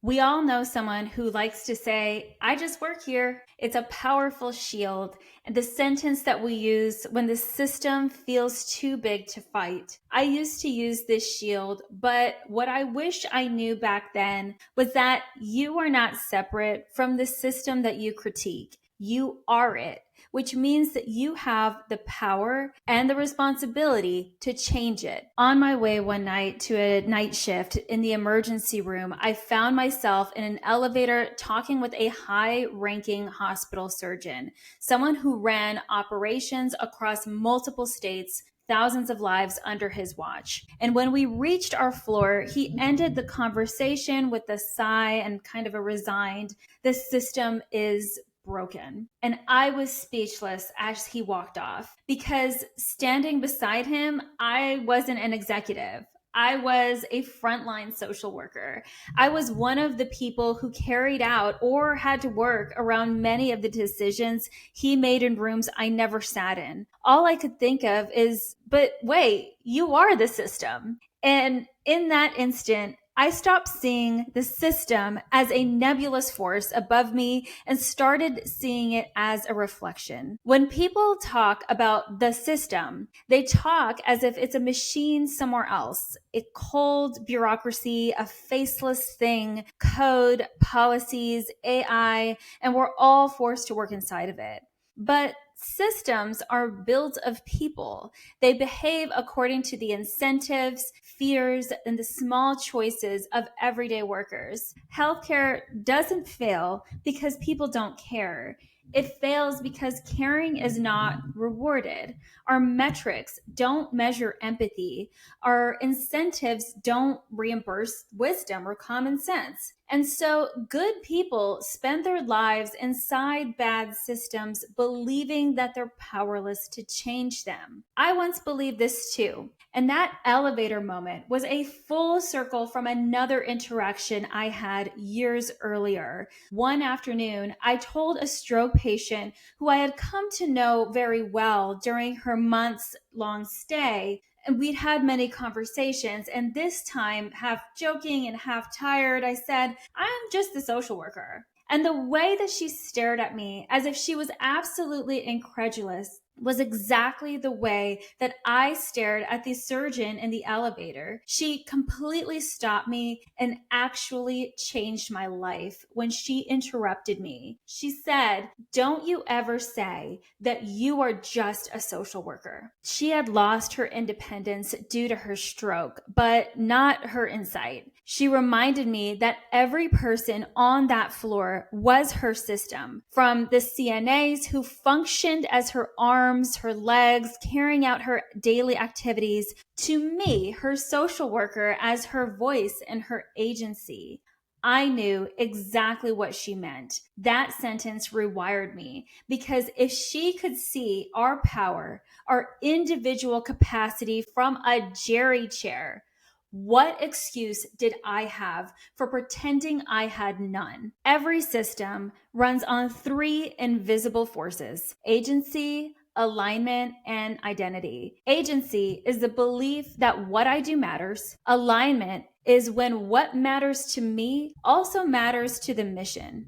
We all know someone who likes to say, I just work here. It's a powerful shield, and the sentence that we use when the system feels too big to fight. I used to use this shield, but what I wish I knew back then was that you are not separate from the system that you critique. You are it, which means that you have the power and the responsibility to change it. On my way one night to a night shift in the emergency room, I found myself in an elevator talking with a high ranking hospital surgeon, someone who ran operations across multiple states, thousands of lives under his watch. And when we reached our floor, he ended the conversation with a sigh and kind of a resigned, the system is broken. And I was speechless as he walked off because standing beside him, I wasn't an executive. I was a frontline social worker. I was one of the people who carried out or had to work around many of the decisions he made in rooms I never sat in. All I could think of is, but wait, you are the system. And in that instant, I stopped seeing the system as a nebulous force above me and started seeing it as a reflection. When people talk about the system, they talk as if it's a machine somewhere else, a cold bureaucracy, a faceless thing, code, policies, AI, and we're all forced to work inside of it. But systems are built of people. They behave according to the incentives, fears, and the small choices of everyday workers. Healthcare doesn't fail because people don't care. It fails because caring is not rewarded. Our metrics don't measure empathy. Our incentives don't reimburse wisdom or common sense. And so good people spend their lives inside bad systems, believing that they're powerless to change them. I once believed this too. And that elevator moment was a full circle from another interaction I had years earlier. One afternoon, I told a stroke patient who I had come to know very well during her months long stay, and we'd had many conversations. And this time, half joking and half tired, I said, I'm just the social worker. And the way that she stared at me as if she was absolutely incredulous was exactly the way that I stared at the surgeon in the elevator. She completely stopped me and actually changed my life when she interrupted me. She said, Don't you ever say that you are just a social worker. She had lost her independence due to her stroke, but not her insight. She reminded me that every person on that floor was her system, from the CNAs who functioned as her arms, her legs, carrying out her daily activities, to me, her social worker, as her voice and her agency. I knew exactly what she meant. That sentence rewired me because if she could see our power, our individual capacity from a Jerry chair, what excuse did I have for pretending I had none? Every system runs on three invisible forces: agency, alignment, and identity. Agency is the belief that what I do matters. Alignment is when what matters to me also matters to the mission.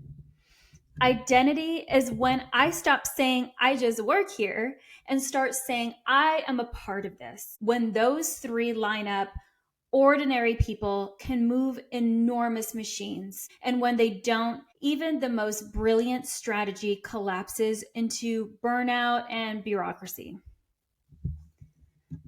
Identity is when I stop saying I just work here and start saying I am a part of this. When those three line up, ordinary people can move enormous machines. And when they don't, even the most brilliant strategy collapses into burnout and bureaucracy.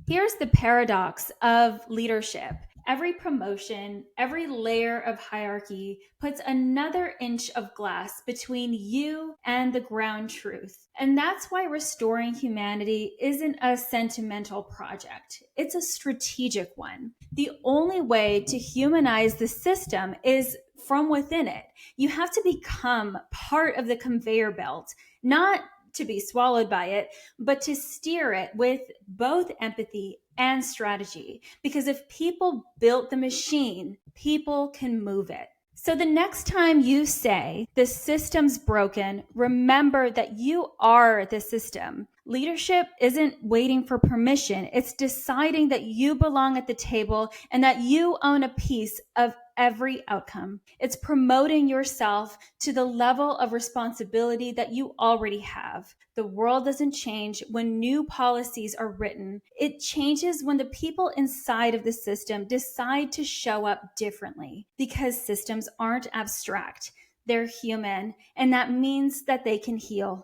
Here's the paradox of leadership. Every promotion, every layer of hierarchy puts another inch of glass between you and the ground truth. And that's why restoring humanity isn't a sentimental project, it's a strategic one. The only way to humanize the system is from within it. You have to become part of the conveyor belt, not to be swallowed by it, but to steer it with both empathy and strategy. Because if people built the machine, people can move it. So the next time you say the system's broken, remember that you are the system. Leadership isn't waiting for permission. It's deciding that you belong at the table and that you own a piece of every outcome. It's promoting yourself to the level of responsibility that you already have. The world doesn't change when new policies are written. It changes when the people inside of the system decide to show up differently, because systems aren't abstract. They're human, and that means that they can heal.